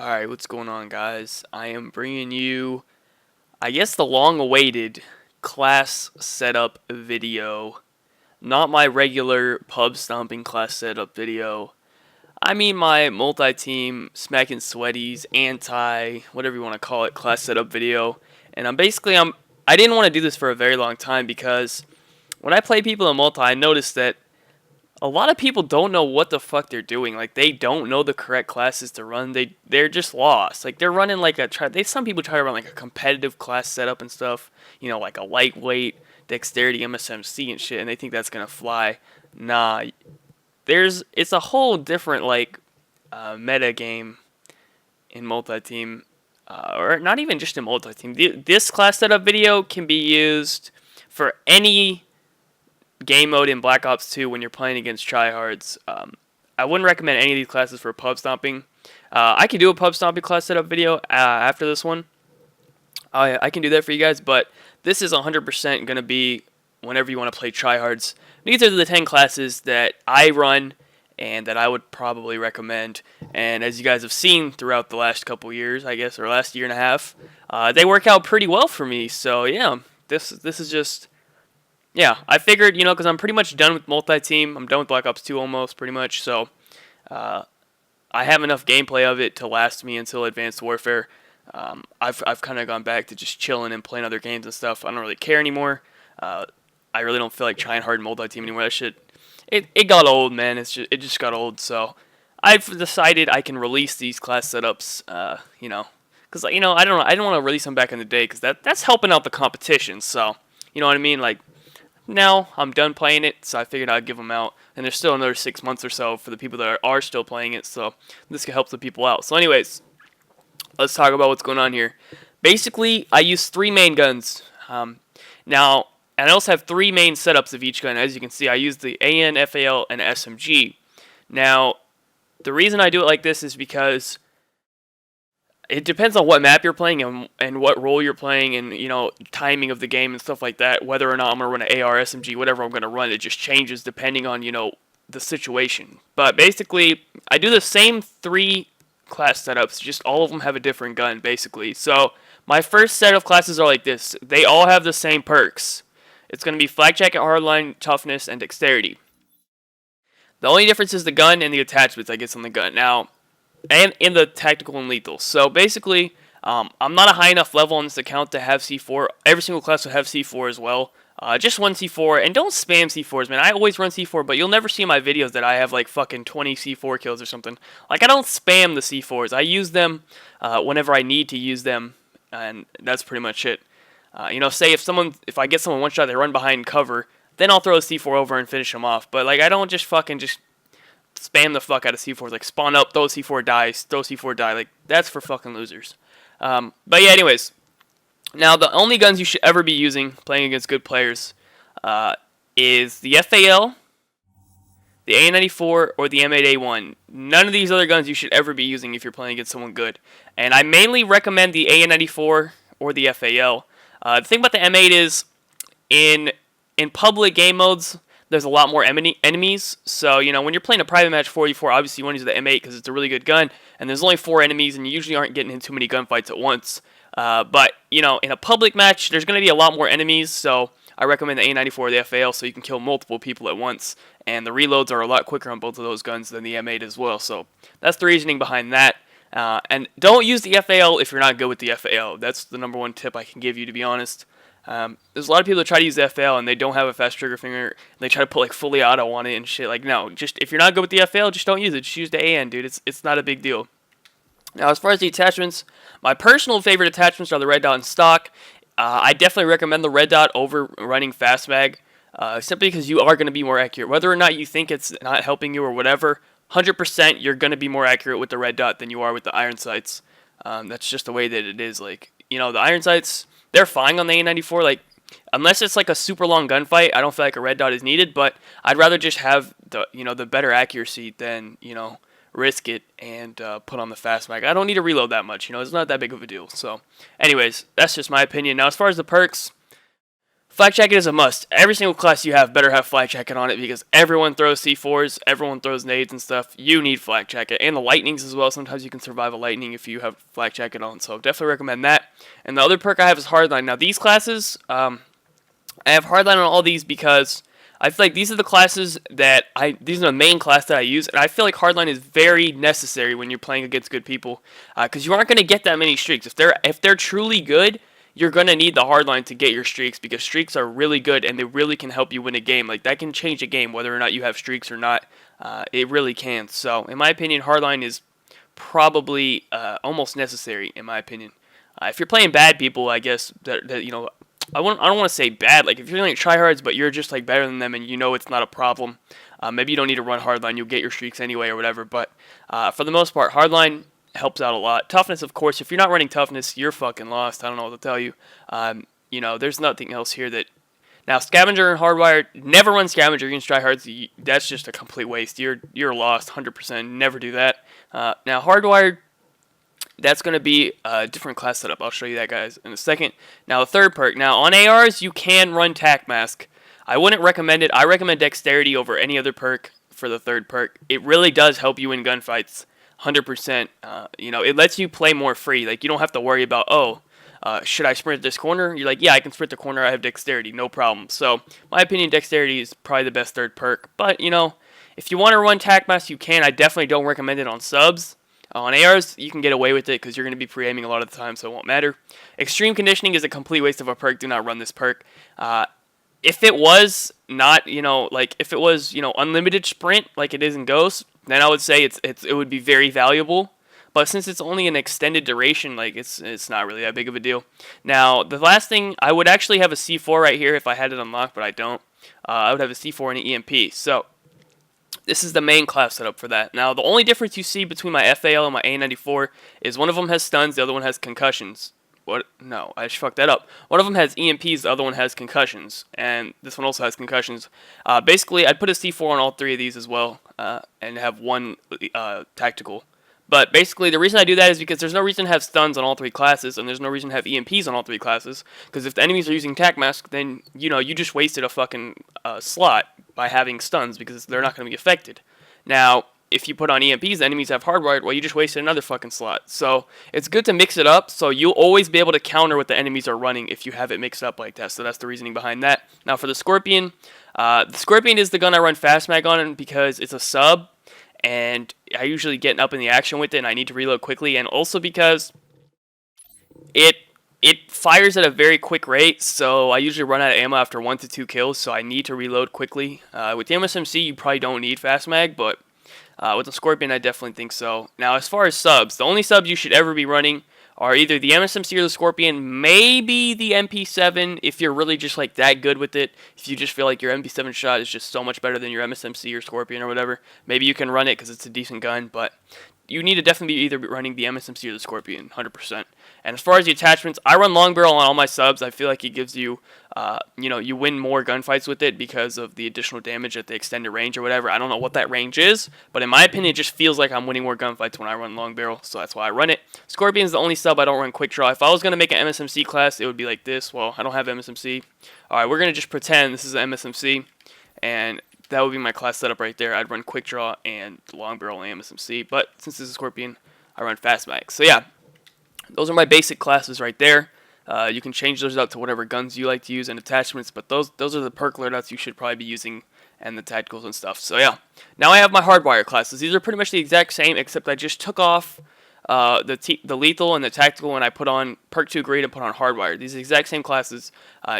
Alright, what's going on, guys? I am bringing you, I guess, the long-awaited class setup video. Not my regular pub stomping class setup video. I mean my multi-team, Smackin Sweaties, whatever you want to call it, class setup video. And I didn't want to do this for a very long time because when I play people in multi, I noticed that a lot of people don't know what the fuck they're doing. Like, they don't know the correct classes to run. They're just lost. Like, they're running like some people try to run like a competitive class setup and stuff. You know, like a lightweight, dexterity, MSMC and shit, and they think that's gonna fly. Nah, it's a whole different meta game in multi-team, or not even just in multi-team. This class setup video can be used for any game mode in Black Ops 2 when you're playing against tryhards. I wouldn't recommend any of these classes for pub stomping. I can do a pub stomping class setup video after this one. I can do that for you guys, but this is 100% going to be whenever you want to play tryhards. These are the 10 classes that I run and that I would probably recommend. And as you guys have seen throughout the last couple years, I guess, or last year and a half, they work out pretty well for me. So yeah, this is just... Yeah, I figured, because I'm pretty much done with multi-team. I'm done with Black Ops 2 almost, pretty much. So, I have enough gameplay of it to last me until Advanced Warfare. I've kind of gone back to just chilling and playing other games and stuff. I don't really care anymore. I really don't feel like trying hard multi-team anymore. That shit, it got old, man. It just got old. So, I've decided I can release these class setups, because I don't want to release them back in the day because that's helping out the competition. So, you know what I mean, like. Now I'm done playing it, so I figured I'd give them out. And there's still another 6 months or so for the people that are still playing it, so this can help the people out. So anyways, let's talk about what's going on here. Basically, I use 3 main guns. Now, and I also have 3 main setups of each gun. As you can see, I use the AN, FAL, and SMG. Now, the reason I do it like this is because it depends on what map you're playing and what role you're playing and, timing of the game and stuff like that. Whether or not I'm going to run an AR, SMG, whatever I'm going to run, it just changes depending on, the situation. But basically, I do the same 3 class setups, just all of them have a different gun, basically. So, my first set of classes are like this. They all have the same perks. It's going to be Flak Jacket, Hardline, Toughness, and Dexterity. The only difference is the gun and the attachments I guess on the gun. Now, and in the tactical and lethal. So basically, I'm not a high enough level on this account to have C4. Every single class will have C4 as well. Just one C4, and don't spam C4s, man. I always run C4, but you'll never see in my videos that I have like fucking 20 C4 kills or something. Like, I don't spam the C4s. I use them whenever I need to use them, and that's pretty much it. Say if I get someone one shot, they run behind cover, then I'll throw a C4 over and finish them off. But like, I don't just spam the fuck out of C4s, like spawn up, throw C4 dies, throw C4 die, like that's for fucking losers. But yeah, anyways, now the only guns you should ever be using playing against good players is the FAL, the A94, or the M8A1. None of these other guns you should ever be using if you're playing against someone good. And I mainly recommend the A94 or the FAL. The thing about the M8 is in public game modes, there's a lot more enemies, so, when you're playing a private match 4v4, obviously you want to use the M8 because it's a really good gun, and there's only 4 enemies, and you usually aren't getting in too many gunfights at once. But, in a public match, there's going to be a lot more enemies, so I recommend the A94 or the FAL so you can kill multiple people at once, and the reloads are a lot quicker on both of those guns than the M8 as well, so that's the reasoning behind that. And don't use the FAL if you're not good with the FAL. That's the number one tip I can give you, to be honest. There's a lot of people that try to use the FL and they don't have a fast trigger finger, and they try to put like fully auto on it and shit. Like, no, just if you're not good with the FL, just don't use it. Just use the AN, dude. It's not a big deal. Now, as far as the attachments, my personal favorite attachments are the red dot and stock. I definitely recommend the red dot over running fast mag, simply because you are going to be more accurate. Whether or not you think it's not helping you or whatever, 100% you're going to be more accurate with the red dot than you are with the iron sights. That's just the way that it is. Like, the iron sights, they're fine on the A94, like, unless it's like a super long gunfight, I don't feel like a red dot is needed, but I'd rather just have the better accuracy than, risk it and put on the fast mag. I don't need to reload that much, it's not that big of a deal. So, anyways, that's just my opinion. Now, as far as the perks, Flak Jacket is a must. Every single class you have better have Flak Jacket on it because everyone throws C4s, everyone throws nades and stuff. You need Flak Jacket. And the lightnings as well. Sometimes you can survive a lightning if you have Flak Jacket on. So definitely recommend that. And the other perk I have is Hardline. Now these classes, I have Hardline on all these because I feel like these are the classes that these are the main class that I use, and I feel like Hardline is very necessary when you're playing against good people, because you aren't going to get that many streaks. If they're truly good, you're going to need the Hardline to get your streaks, because streaks are really good, and they really can help you win a game. Like, that can change a game, whether or not you have streaks or not. It really can. So, in my opinion, Hardline is probably almost necessary, in my opinion. If you're playing bad people, I guess, that you know, I don't want to say bad. Like, if you're like tryhards, but you're just like better than them, and you know it's not a problem, maybe you don't need to run hardline. You'll get your streaks anyway, or whatever. But for the most part, hardline helps out a lot. Toughness, of course. If you're not running toughness, you're fucking lost. I don't know what to tell you. You know, there's nothing else here that. Now, scavenger and hardwire, never run scavenger against tryhards. That's just a complete waste. You're lost, 100%. Never do that. Now, hardwired. That's going to be a different class setup. I'll show you that, guys, in a second. Now, the third perk. Now, on ARs, you can run Tac Mask. I wouldn't recommend it. I recommend Dexterity over any other perk for the third perk. It really does help you in gunfights, 100%. You know, it lets you play more free. Like, you don't have to worry about, should I sprint this corner? You're like, yeah, I can sprint the corner. I have Dexterity. No problem. So, my opinion, Dexterity is probably the best third perk. But, you know, if you want to run Tac Mask, you can. I definitely don't recommend it on subs. On ARs, you can get away with it because you're going to be pre-aiming a lot of the time, so it won't matter. Extreme Conditioning is a complete waste of a perk. Do not run this perk. If it was not, you know, like if it was, you know, unlimited sprint like it is in Ghost, then I would say it would be very valuable. But since it's only an extended duration, like it's not really that big of a deal. Now, the last thing, I would actually have a C4 right here if I had it unlocked, but I don't. I would have a C4 and an EMP. So this is the main class setup for that. Now, the only difference you see between my FAL and my A94 is one of them has stuns, the other one has concussions. What? No, I just fucked that up. One of them has EMPs, the other one has concussions, and this one also has concussions. Basically, I'd put a C4 on all three of these as well, and have one tactical. But basically, the reason I do that is because there's no reason to have stuns on all three classes, and there's no reason to have EMPs on all three classes, because if the enemies are using Tac Mask, then, you know, you just wasted a fucking slot by having stuns, because they're not going to be affected. Now, if you put on EMPs, the enemies have hardwired, well, you just wasted another fucking slot. So, it's good to mix it up, so you'll always be able to counter what the enemies are running if you have it mixed up like that. So that's the reasoning behind that. Now, for the Scorpion is the gun I run Fast Mag on because it's a sub, and I usually get up in the action with it, and I need to reload quickly, and also because it fires at a very quick rate, so I usually run out of ammo after 1 to 2 kills, so I need to reload quickly. With the MSMC, you probably don't need Fast Mag, but with the Scorpion, I definitely think so. Now, as far as subs, the only subs you should ever be running are either the MSMC or the Scorpion, maybe the MP7 if you're really just like that good with it. If you just feel like your MP7 shot is just so much better than your MSMC or Scorpion or whatever, maybe you can run it because it's a decent gun, but you need to definitely be either running the MSMC or the Scorpion, 100%. And as far as the attachments, I run long barrel on all my subs. I feel like it gives you, you win more gunfights with it because of the additional damage at the extended range or whatever. I don't know what that range is, but in my opinion, it just feels like I'm winning more gunfights when I run long barrel, so that's why I run it. Scorpion is the only sub I don't run quick draw. If I was going to make an MSMC class, it would be like this. Well, I don't have MSMC. All right, we're going to just pretend this is an MSMC, and that would be my class setup right there. I'd run quick draw and long barrel and MSMC, but since this is Scorpion, I run fast mag. So yeah, those are my basic classes right there. You can change those out to whatever guns you like to use and attachments, but those are the perk loadouts you should probably be using and the tacticals and stuff. So yeah, now I have my hardwire classes. These are pretty much the exact same, except I just took off the lethal and the tactical, and I put on perk 2 greed and put on hardwired. These are the exact same classes.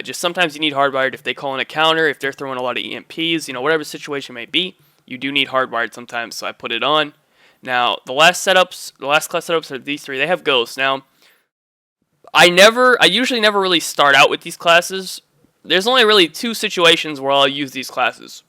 Just sometimes you need hardwired if they call in a counter, if they're throwing a lot of EMPs, you know, whatever the situation may be, you do need hardwired sometimes, so I put it on. Now, the last class setups are these three. They have ghosts. Now, I usually never really start out with these classes. There's only really 2 situations where I'll use these classes.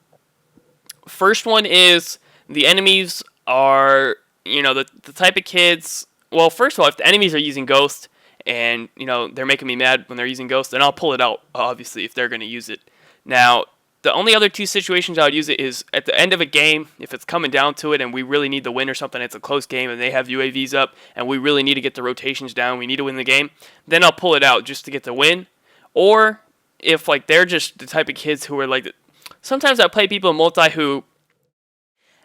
First one is the enemies are, you know, the type of kids. Well, first of all, if the enemies are using Ghost and, you know, they're making me mad when they're using Ghost, then I'll pull it out, obviously, if they're going to use it. Now, the only other 2 situations I would use it is at the end of a game, if it's coming down to it and we really need the win or something, it's a close game and they have UAVs up and we really need to get the rotations down, we need to win the game, then I'll pull it out just to get the win. Or if like they're just the type of kids who are like, sometimes I play people in multi who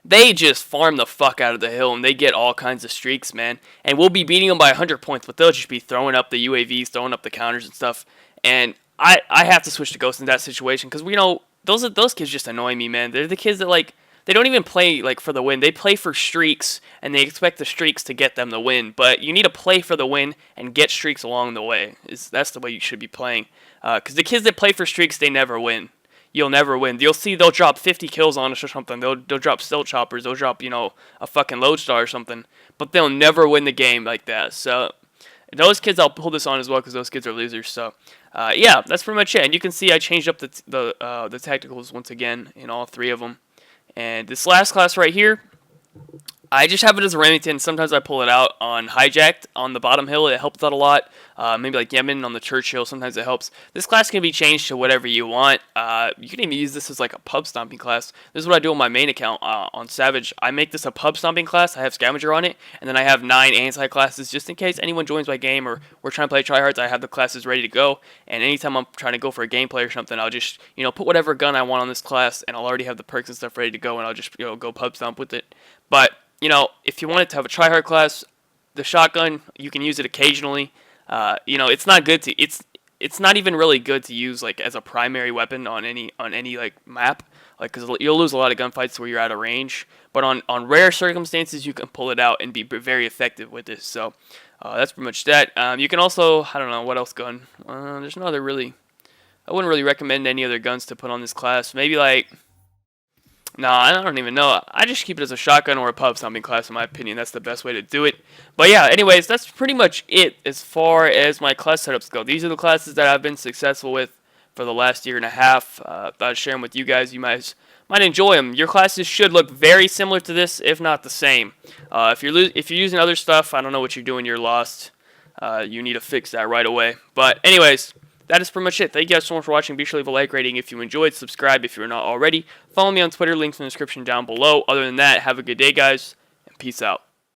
they just farm the fuck out of the hill and they get all kinds of streaks, man. And we'll be beating them by 100 points, but they'll just be throwing up the UAVs, throwing up the counters and stuff. And I have to switch to Ghost in that situation because we know those kids just annoy me, man. They're the kids that like they don't even play like for the win. They play for streaks and they expect the streaks to get them the win. But you need to play for the win and get streaks along the way. That's the way you should be playing. Because the kids that play for streaks, they never win. You'll never win. You'll see they'll drop 50 kills on us or something. They'll drop stilt choppers. They'll drop, a fucking lodestar or something. But they'll never win the game like that. So those kids, I'll pull this on as well because those kids are losers. So yeah, that's pretty much it. And you can see I changed up the tacticals once again in all three of them. And this last class right here, I just have it as a Remington. Sometimes I pull it out on Hijacked on the bottom hill. It helps out a lot. Maybe like Yemen on the Churchill. Sometimes it helps. This class can be changed to whatever you want. You can even use this as like a pub stomping class. This is what I do on my main account on Savage. I make this a pub stomping class. I have Scavenger on it. And then I have 9 anti-classes just in case anyone joins my game or we're trying to play tryhards. I have the classes ready to go. And anytime I'm trying to go for a gameplay or something, I'll just, put whatever gun I want on this class. And I'll already have the perks and stuff ready to go. And I'll just, go pub stomp with it. But if you wanted to have a tryhard class, the shotgun, you can use it occasionally. It's not good to it's not even really good to use like as a primary weapon on any like map, like because you'll lose a lot of gunfights where you're out of range. But on rare circumstances, you can pull it out and be very effective with this. So that's pretty much that. You can also, I don't know what else gun. There's no other really. I wouldn't really recommend any other guns to put on this class. Maybe like. No, I don't even know. I just keep it as a shotgun or a pub stomping class, in my opinion. That's the best way to do it. But yeah, anyways, that's pretty much it as far as my class setups go. These are the classes that I've been successful with for the last year and a half. Thought I'd share them with you guys. You might enjoy them. Your classes should look very similar to this, if not the same. If you're using other stuff, I don't know what you're doing. You're lost. You need to fix that right away. But anyways. That is pretty much it. Thank you guys so much for watching. Be sure to leave a like rating if you enjoyed. Subscribe if you're not already. Follow me on Twitter. Links in the description down below. Other than that, have a good day, guys, and peace out.